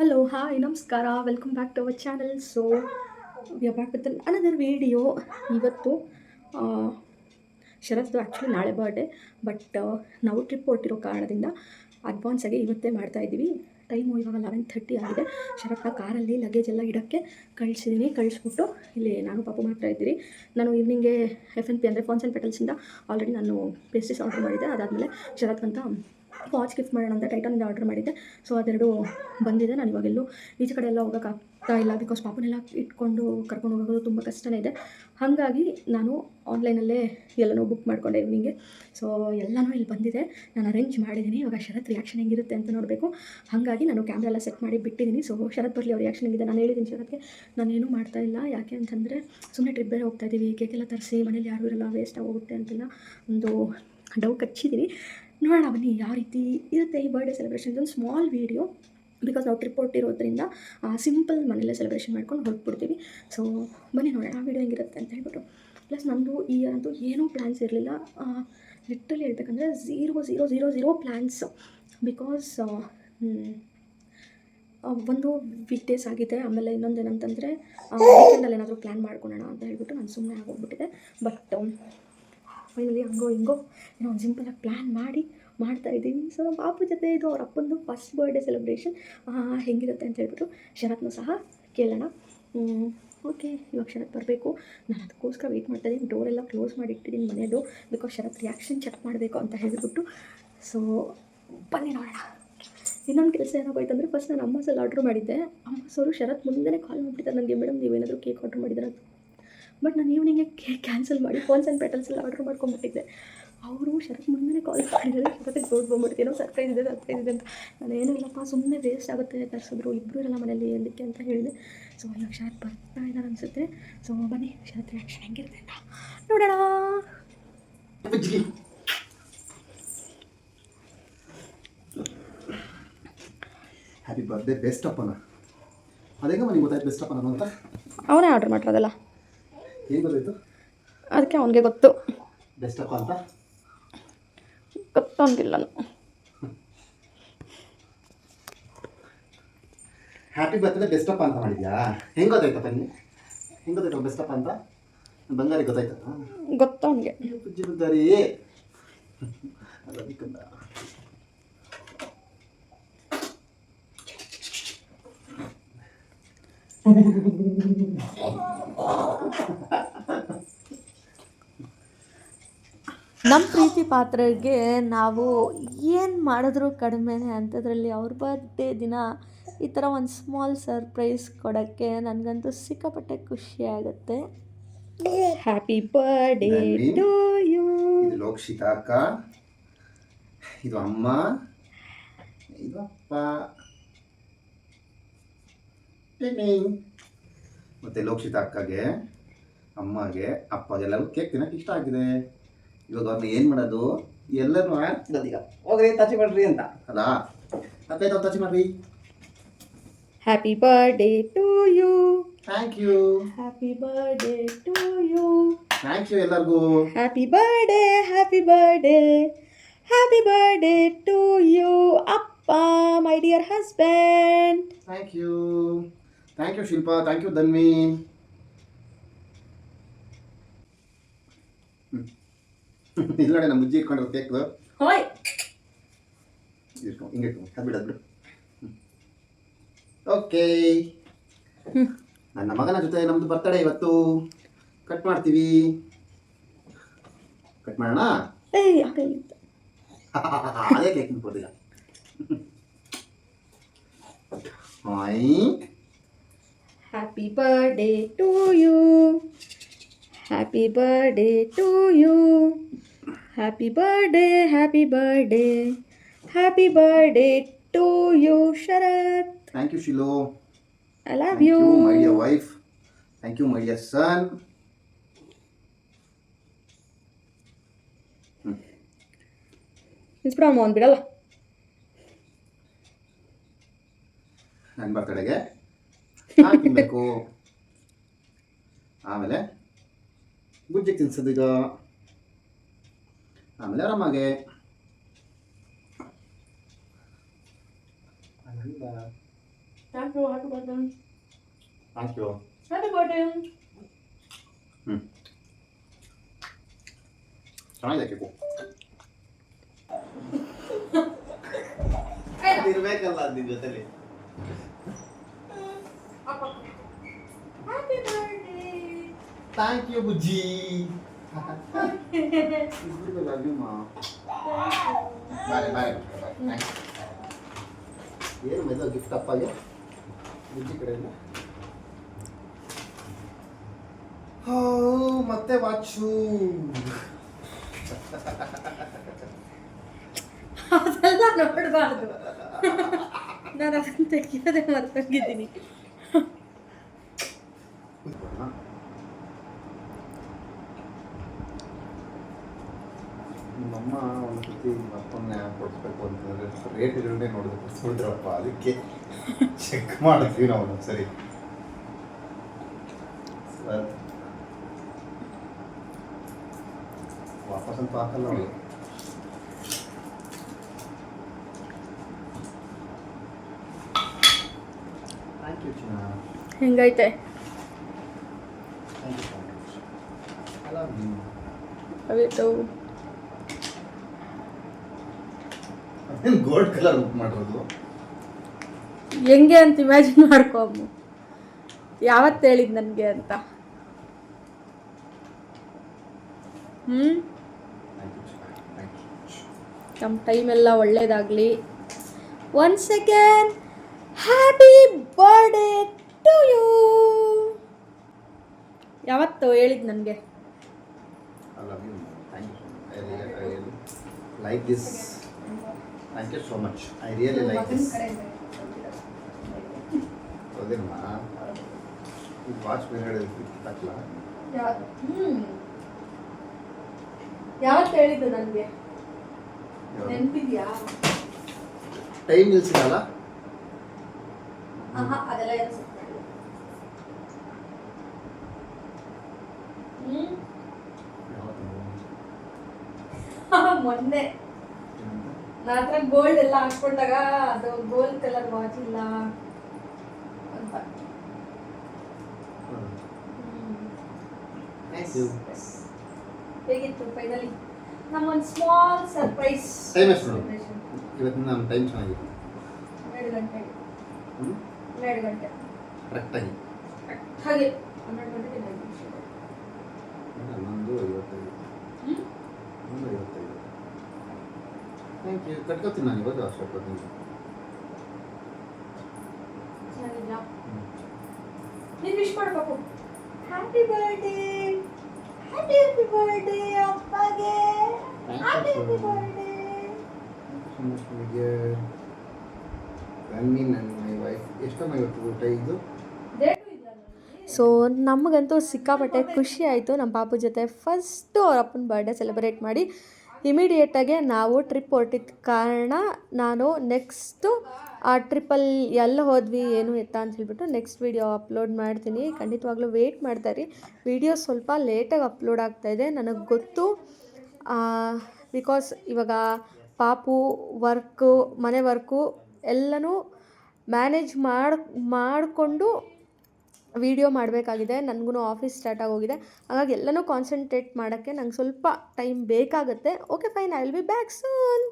Hello, hi, ನಮಸ್ಕಾರ. Welcome back to our channel. So we are back with another video. ಇವತ್ತು ಆ, ಶರತ್ದು actually ನಾಳೆ ಬರ್ಡೇ, ಬಟ್ ನಾವು ಟ್ರಿಪ್ ಹೊರಟಿರೋ ಕಾರಣದಿಂದ ಅಡ್ವಾನ್ಸಾಗಿ ಇವತ್ತೇ ಮಾಡ್ತಾಯಿದ್ದೀವಿ. ಟೈಮು ಇವಾಗ 11:30 ಆಗಿದೆ. ಶರತ್ನ ಕಾರಲ್ಲಿ ಲಗೇಜ್ ಎಲ್ಲ ಇಡೋಕ್ಕೆ ಕಳಿಸ್ಬಿಟ್ಟು ಇಲ್ಲಿ ನಾನು ಪಾಪು ಮಾಡ್ತಾ ಇದ್ದೀರಿ. ನಾನು ಈವ್ನಿಂಗ್ಗೆ FNP ಅಂದರೆ ಫಾನ್ಸ್ ಆ್ಯಂಡ್ ಪೆಟಲ್ಸಿಂದ ಆಲ್ರೆಡಿ ನಾನು ಪೇಸ್ಟ್ರೀಸ್ ಆರ್ಡರ್ ಮಾಡಿದ್ದೆ. ಅದಾದಮೇಲೆ ಶರತ್ಗಂತ ವಾಚ್ ಗಿಫ್ಟ್ ಮಾಡೋಣ ಅಂತ ಟೈಟಾನಿಂದ ಆರ್ಡರ್ ಮಾಡಿದ್ದೆ. ಸೊ ಅದೆರಡು ಬಂದಿದೆ. ನಾನು ಇವಾಗೆಲ್ಲೂ ಈಚೆ ಕಡೆ ಎಲ್ಲ ಹೋಗೋಕ್ಕಾಗ್ತಾ ಇಲ್ಲ, ಬಿಕಾಸ್ ಪಾಪನೆಲ್ಲ ಇಟ್ಕೊಂಡು ಕರ್ಕೊಂಡು ಹೋಗೋದು ತುಂಬ ಕಷ್ಟನೇ ಇದೆ. ಹಾಗಾಗಿ ನಾನು ಆನ್ಲೈನಲ್ಲೇ ಎಲ್ಲನೂ ಬುಕ್ ಮಾಡಿಕೊಂಡೆ ಈವ್ನಿಂಗೆ. ಸೊ ಎಲ್ಲನೂ ಇಲ್ಲಿ ಬಂದಿದೆ, ನಾನು ಅರೇಂಜ್ ಮಾಡಿದ್ದೀನಿ. ಇವಾಗ ಶರತ್ ರಿಯಾಕ್ಷನ್ ಹೆಂಗಿರುತ್ತೆ ಅಂತ ನೋಡಬೇಕು. ಹಾಗಾಗಿ ನಾನು ಕ್ಯಾಮ್ರಾ ಎಲ್ಲ ಸೆಟ್ ಮಾಡಿ ಬಿಟ್ಟಿದ್ದೀನಿ. ಸೊ ಶರತ್ ಬರಲಿ, ಅವ್ರ ರಿಯಾಕ್ಷನ್ ಹೆಂಗಿದೆ. ನಾನು ಹೇಳಿದ್ದೀನಿ ಶರತ್ಗೆ, ನಾನೇನು ಮಾಡ್ತಾಯಿಲ್ಲ, ಯಾಕೆ ಅಂತಂದರೆ ಸುಮ್ಮನೆ ಟ್ರಿಪ್ ಬೇರೆ ಹೋಗ್ತಾಯಿದ್ದೀವಿ, ಕೇಕೆಲ್ಲ ತರಿಸಿ ಮನೇಲಿ ಯಾರೂ ಇರಲ್ಲ, ವೇಸ್ಟ್ ಆಗೋಗುತ್ತೆ ಅಂತೆಲ್ಲ ಒಂದು ಡೌ ಕಚ್ಚಿದ್ದೀನಿ. ನೋಡೋಣ ಬನ್ನಿ ಯಾವ ರೀತಿ ಇರುತ್ತೆ ಈ ಬರ್ಡೇ ಸೆಲೆಬ್ರೇಷನ್. ಇದೊಂದು ಸ್ಮಾಲ್ ವೀಡಿಯೋ, ಬಿಕಾಸ್ ನಾವು ಟ್ರಿಪ್ ಹೊರಟಿರೋದ್ರಿಂದ ಸಿಂಪಲ್ ಮನೆಯಲ್ಲೇ ಸೆಲೆಬ್ರೇಷನ್ ಮಾಡ್ಕೊಂಡು ಹೊರಟ್ಬಿಡ್ತೀವಿ. ಸೊ ಬನ್ನಿ ನೋಡೋಣ ಆ ವೀಡಿಯೋ ಹೆಂಗಿರುತ್ತೆ ಅಂತ ಹೇಳ್ಬಿಟ್ಟು. ಪ್ಲಸ್ ನಮ್ಮದು ಈ ಅಂತೂ ಏನೂ ಪ್ಲ್ಯಾನ್ಸ್ ಇರಲಿಲ್ಲ. ಲಿಟ್ರಲಿ ಹೇಳ್ಬೇಕಂದ್ರೆ ಝೀರೋ ಪ್ಲ್ಯಾನ್ಸ್. ಬಿಕಾಸ್ ಒಂದು ವೀಕ್ ಡೇಸ್ ಆಗಿದೆ. ಆಮೇಲೆ ಇನ್ನೊಂದು ಏನಂತಂದರೆ ವೀಕೆಂಡಲ್ಲಿ ಏನಾದರೂ ಪ್ಲ್ಯಾನ್ ಮಾಡ್ಕೊಳ್ಳೋಣ ಅಂತ ಹೇಳ್ಬಿಟ್ಟು ನಾನು ಸುಮ್ಮನೆ ಆಗೋಗ್ಬಿಟ್ಟಿದೆ. ಬಟ್ ಫೈನಲಿ ಹಂಗೋ ಹಿಂಗೋ ಏನೋ ಒಂದು ಸಿಂಪಲಾಗಿ ಪ್ಲ್ಯಾನ್ ಮಾಡ್ತಾಯಿದ್ದೀನಿ. ಸೊ ಪಾಪು ಜೊತೆ ಇದು ಅವ್ರ ಅಪ್ಪಂದು ಫಸ್ಟ್ ಬರ್ಡೇ ಸೆಲೆಬ್ರೇಷನ್ ಹೆಂಗಿರುತ್ತೆ ಅಂತ ಹೇಳ್ಬಿಟ್ಟು ಶರತ್ನೂ ಸಹ ಕೇಳೋಣ. ಓಕೆ, ಇವಾಗ ಶರತ್ ಬರಬೇಕು. ನಾನು ಅದಕ್ಕೋಸ್ಕರ ವೆಯ್ಟ್ ಮಾಡ್ತಾಯಿದ್ದೀನಿ. ಡೋರೆಲ್ಲ ಕ್ಲೋಸ್ ಮಾಡಿ ಇಟ್ಟಿದ್ದೀನಿ ಮನೆಯದು, ಬಿಕಾಸ್ ಶರತ್ ರಿಯಾಕ್ಷನ್ ಚೆಕ್ ಮಾಡಬೇಕು ಅಂತ ಹೇಳಿಬಿಟ್ಟು. ಸೊ ಬನ್ನಿ ನೋಡೋಣ. ಇನ್ನೊಂದು ಕೆಲಸ ಏನಾಗೋಯ್ತಂದರೆ, ಫಸ್ಟ್ ನಾನು ಅಮ್ಮಾಸಲ್ಲಿ ಆರ್ಡ್ರ್ ಮಾಡಿದ್ದೆ. ಅಮ್ಮಾಸವರು ಶರತ್ ಮುಂದೆನೇ ಕಾಲ್ ಮಾಡಿಬಿಟ್ಟಿದ್ದಾರೆ ನನಗೆ, ಮೇಡಮ್ ನೀವೇನಾದರೂ ಕೇಕ್ ಆರ್ಡ್ರ್ ಮಾಡಿದ್ದಾರೆ ಅಂತ. ಬಟ್ ನಾನು ಈವ್ನಿಂಗೆ ಕೇಕ್ ಕ್ಯಾನ್ಸಲ್ ಮಾಡಿ ಫಾನ್ಸ್ ಆ್ಯಂಡ್ ಪೆಟಲ್ಸಲ್ಲಿ ಆರ್ಡ್ರ್ ಮಾಡ್ಕೊಂಡ್ಬಿಟ್ಟಿದ್ದೆ. ಅವರು ಶರತ್ ಮುಂದೆ ಕಾಲ್ ಮಾಡಿದ್ದಾರೆ, ಶರತ್ತಿಗೆ ದೊಡ್ಡ ಬಂದ್ಬಿಡ್ತೀನೋ ಸರ್ಪ್ರೈಸ್ ಇದೆ ಅಂತ. ನಾನೇನೂ ಇಲ್ಲಪ್ಪ, ಸುಮ್ಮನೆ ವೇಸ್ಟ್ ಆಗುತ್ತೆ, ತರಿಸಿದ್ರು ಇಬ್ಬರು ಇರಲ್ಲ ಮನೇಲಿ ಅದಕ್ಕೆ ಅಂತ ಹೇಳಿದೆ. ಸೊ ಇವಾಗ ಶರತ್ ಬರ್ತಾ ಇದ್ದಾರೆ ಅನಿಸುತ್ತೆ. ಸೊ ಬನ್ನಿ ಶರತ್ ರಿಯಾಕ್ಷನ್ ಹೆಂಗಿರುತ್ತೆ ಅಂತ ನೋಡೋಣ. ಹ್ಯಾಪಿ ಬರ್ತ್ಡೇ ಬೆಸ್ಟ್ ಅಪ್ಪನ. ಅದೇಗ ಮನೆಗೆ ಗೊತ್ತಾಯ್ತು ಬೆಸ್ಟ್ ಅಪ್ಪನ ಅಂತ? ಅವನೇ ಆರ್ಡ್ರ್ ಮಾಡಿರೋದಲ್ಲ, ಏನು ಗೊತ್ತಾಯ್ತು? ಅದಕ್ಕೆ ಅವನಿಗೆ ಗೊತ್ತು. ಬೆಸ್ಟ್ ಅಪ್ಪ ಅಂತ ಗೊತ್ತೊಂದಿಲ್ಲ. ಹ್ಯಾಪಿ ಬರ್ತ್ಡೇ ಬೆಸ್ಟ್ ಅಪ್ಪ ಅಂತ ಮಾಡಿದ್ಯಾ? ಹೆಂಗೆ ಗೊತ್ತಾಯ್ತಪ್ಪ ನಿಮಗೆ? ಹೆಂಗೆ ಗೊತ್ತಾಯ್ತು ಬೆಸ್ಟ್ ಅಪ್ಪ ಅಂತ? ಬಂಗಾರಿ ಗೊತ್ತಾಯ್ತು ಅವನಿಗೆ. ಪೂಜೆ ಬಂಗಾರಿ ಅದಕ್ಕಿಂತ ನಮ್ಮ ಪ್ರೀತಿ ಪಾತ್ರರಿಗೆ ನಾವು ಏನು ಮಾಡಿದ್ರೂ ಕಡಿಮೆನೇ ಅಂಥದ್ರಲ್ಲಿ ಅವ್ರ ಬರ್ತ್ಡೇ ದಿನ ಈ ಥರ ಒಂದು ಸ್ಮಾಲ್ ಸರ್ಪ್ರೈಸ್ ಕೊಡೋಕ್ಕೆ ನನಗಂತೂ ಸಿಕ್ಕಾಪಟ್ಟೆ ಖುಷಿ ಆಗುತ್ತೆ. Happy birthday to you. ಇದು ಲೋಕ್ಷಿತಾ ಅಕ್ಕ, ಇದು ಅಮ್ಮ, ಇದು ಅಪ್ಪ, ಮತ್ತೆ ಲೋಕ್ಷಿತಾ ಅಕ್ಕಗೆ, ಅಮ್ಮಗೆ, ಅಪ್ಪಗೆಲ್ಲರೂ ಕೇಕ್ ತಿನ್ನಕ್ಕೆ ಇಷ್ಟ ಆಗಿದೆ. ಇವಾಗ ಅವ್ರನ್ನ ಏನು ಮಾಡೋದು, ಎಲ್ಲರೂ ಆಗ್ತಿರೋದು ಈಗ ಹೋಗ್ರಿ ಟಚ್ ಮಾಡ್ರಿ ಅಂತ ಅಲ್ಲ. ಅತ್ತೈದು ಟಚ್ ಮಾಡ್ರಿ. Happy birthday to you. Thank you. Happy birthday to you. Thank you ಎಲ್ಲರಿಗೂ. Happy birthday happy birthday to you ಅಪ್ಪ, my dear husband. Thank you Shilpa, thank you Dhanvi. ಇಲ್ಲ ನೋಡಿ ನಮ್ಮ ಬುಜ್ಜಿ ಇಟ್ಕೊಂಡಿರೋ ಕೇಕ್ದು. ಹೋಯ್ ಹಿಂಗೆ ಅದು ಓಕೆ. ನನ್ನ ಮಗನ ಜೊತೆ ನಮ್ಮದು ಬರ್ತಡೇ ಇವತ್ತು. ಕಟ್ ಮಾಡ್ತೀವಿ. ಕಟ್ ಮಾಡೋಣ. ಅದೇ ಕೇಕ್ ನಿಂತ್ಕೊಳ್ತೀಗ. Hi. Happy birthday to you. Happy birthday to you. Happy birthday happy birthday to you Sharath. Thank you Shilu. I love you my dear wife. Thank you my dear son. ಇನ್ಸ್ಪಿರಾಮ್ ಒಂದು ಬಿಡಲ್ಲ. ನನ್ನ ಬರ್ತಡೆಗೆ ತಿನ್ನಬೇಕು. ಆಮೇಲೆ ಬುಜ್ಜಿಗೆ ತಿನ್ಸೋದು ಈಗ. ಆಮೇಲೆ ಆರಾಮಾಗೆ thank you, happy birthday. Thank you. Happy birthday. ಚೆನ್ನಾಗಿದೆ ಕೇಕು. ಇರ್ಬೇಕಲ್ಲ ನಿನ್ ಜೊತೆಲಿ. Happy birthday. Thank you Bujji. Love you ಮಾ. ಬಾಯ್ ಬಾಯ್ ಬಾಯ್. ಏನು ಮೆದು ಗಿಫ್ಟ್ ಅಪ್ಪಗೆ ಬುಜ್ಜಿ ಕಡೆಯಿಂದ. ಹೋ ಮತ್ತೆ ವಾಚು. ಅದೆಲ್ಲ ನೋಡಬಾರ್ದು. ನಾನು ಅದನ್ನು ತೆಗಿಯೋದೇ ಮರ್ತೋಗಿದ್ದೀನಿ. ನಮ್ಮಮ್ಮ ಒಂದು ಸತಿ ಅಪ್ಪನ್ನ ಕೊಡಿಸ್ಬೇಕು ಅಂತಂದರೆ ರೇಟ್ ಇರೋದೇ ನೋಡಿದ್ರಪ್ಪ, ಅದಕ್ಕೆ ಚೆಕ್ ಮಾಡಿದ್ವಿ ನಾವು ಒಂದು ಸರಿ. ವಾಪಸ್ ಅಂತ ಹಾಕಲ್ಲ ಅವಳು. ಥ್ಯಾಂಕ್ ಯು ಚಿನ್ನ. ಹೆಂಗೈತೆ? Thank you so much. I love you. ಅವಿತ್ತು ಅದೇನು ಗೋಲ್ಡ್ ಕಲರ್ ಬುಕ್ ಮಾಡಿರೋದು? ಹೆಂಗೆ ಅಂತ ಇಮ್ಯಾಜಿನ್ ಮಾಡ್ಕೊ ಅಮ್ಮ. ಯಾವತ್ತು ಹೇಳಿದ್ ನನಗೆ ಅಂತ. ನಮ್ಮ ಟೈಮೆಲ್ಲ ಒಳ್ಳೇದಾಗಲಿ. One second. Happy birthday to you. ಯಾವತ್ತು ಹೇಳಿದ್ ನನಗೆ? I love you. Thank you so much. I really like this. Thank you so much. I really like this. ಹೌದೇನಮ್ಮ? ಈ ವಾಚ್ ಮೇಲೆ ಹಾಕಲ್ಲ? ಯಾವತ್ತು ಹೇಳಿದ್ದು ನನಗೆ? ನೆನಪಿದ್ಯಾ? ಟೈಮ್ ನಿಲ್ಸಿರಲ್ಲ? ಅದೆಲ್ಲ ಮೊನ್ನೆ ನನ್ನ ಹತ್ರ ಗೋಲ್ಡ್ ಎಲ್ಲ ಹಾಕ್ಕೊಂಡಾಗ ಅದು ಗೋಲ್ಡ್ ಕಲರ್ ವಾಚ್ ಇಲ್ಲ ಅಂತ. ಹೇಗಿತ್ತು ಫೈನಲಿ ನಮ್ಮ ಒಂದು ಸ್ಮಾಲ್ ಸರ್ಪ್ರೈಸ್? ಟೈಮ್ ಎಷ್ಟು ನೋಡು? ಇವತ್ತಿನ ನಮ್ಮ ಟೈಮ್ ಚೆನ್ನಾಗಿದೆ. 2 ಗಂಟೆ. 2 ಗಂಟೆ ಕರೆಕ್ಟಾಗಿ ಹಾಗೆ 12 ಗಂಟೆಗೆ 5 ನಿಮಿಷ. 11:55. 11:55. Thank you. ಕಟ್ಕೋತೀನಿ ನಾನು ಇವಾಗ ಸ್ವಲ್ಪ ನಿಮಿಷ. ಚೆನ್ನಾಗಿದ್ಯಾ? ನೀನು ವಿಶ್ ಮಾಡಬೇಕು. Happy birthday. ಹ್ಯಾಪಿ ಬರ್ಡೇ ಅಪ್ಪಗೆ. Happy birthday. ರನ್ನಿ ನನ್ನ ಮೈ ವೈಫ್. ಎಷ್ಟಮ್ಮ ಇವತ್ತು ಊಟ ಇದು? ಸೊ ನಮಗಂತೂ ಸಿಕ್ಕಾಪಟ್ಟೆ ಖುಷಿ ಆಯಿತು. ನಮ್ಮ ಪಾಪು ಜೊತೆ ಫಸ್ಟು ಅವ್ರ ಅಪ್ಪನ ಬರ್ಡೇ ಸೆಲೆಬ್ರೇಟ್ ಮಾಡಿ ಇಮಿಡಿಯೇಟಾಗೆ ನಾವು ಟ್ರಿಪ್ ಹೊರಟಿದ್ದ ಕಾರಣ ನಾನು ನೆಕ್ಸ್ಟು ಆ ಟ್ರಿಪ್ಪಲ್ಲಿ ಎಲ್ಲ ಹೋದ್ವಿ ಏನು ಎತ್ತ ಅಂತ ಹೇಳ್ಬಿಟ್ಟು ನೆಕ್ಸ್ಟ್ ವೀಡಿಯೋ ಅಪ್ಲೋಡ್ ಮಾಡ್ತೀನಿ. ಖಂಡಿತವಾಗ್ಲೂ ವೆಯ್ಟ್ ಮಾಡ್ತಾಯಿರಿ. ವೀಡಿಯೋ ಸ್ವಲ್ಪ ಲೇಟಾಗಿ ಅಪ್ಲೋಡ್ ಆಗ್ತಾಯಿದೆ ನನಗೆ ಗೊತ್ತು. ಬಿಕಾಸ್ ಇವಾಗ ಪಾಪು ವರ್ಕು ಮನೆ ವರ್ಕು ಎಲ್ಲನೂ ಮ್ಯಾನೇಜ್ ಮಾಡಿಕೊಂಡು ವಿಡಿಯೋ ಮಾಡಬೇಕಾಗಿದೆ. ನನಗೂ ಆಫೀಸ್ ಸ್ಟಾರ್ಟ್ ಆಗೋಗಿದೆ. ಹಾಗಾಗಿ ಎಲ್ಲನೂ ಕಾನ್ಸಂಟ್ರೇಟ್ ಮಾಡೋಕ್ಕೆ ನಂಗೆ ಸ್ವಲ್ಪ ಟೈಮ್ ಬೇಕಾಗುತ್ತೆ. Okay fine, I will be back soon.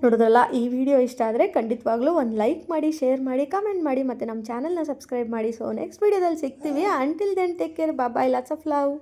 ನೋಡಿದ್ರಲ್ಲ, ಈ ವಿಡಿಯೋ ಇಷ್ಟ ಆದರೆ ಖಂಡಿತವಾಗ್ಲೂ ಒಂದು ಲೈಕ್ ಮಾಡಿ, ಶೇರ್ ಮಾಡಿ, ಕಮೆಂಟ್ ಮಾಡಿ ಮತ್ತು ನಮ್ಮ ಚಾನಲ್ನ ಸಬ್ಸ್ಕ್ರೈಬ್ ಮಾಡಿ. ಸೊ ನೆಕ್ಸ್ಟ್ ವೀಡಿಯೋದಲ್ಲಿ ಸಿಗ್ತೀವಿ. Until then take care. Bye. Lots of love.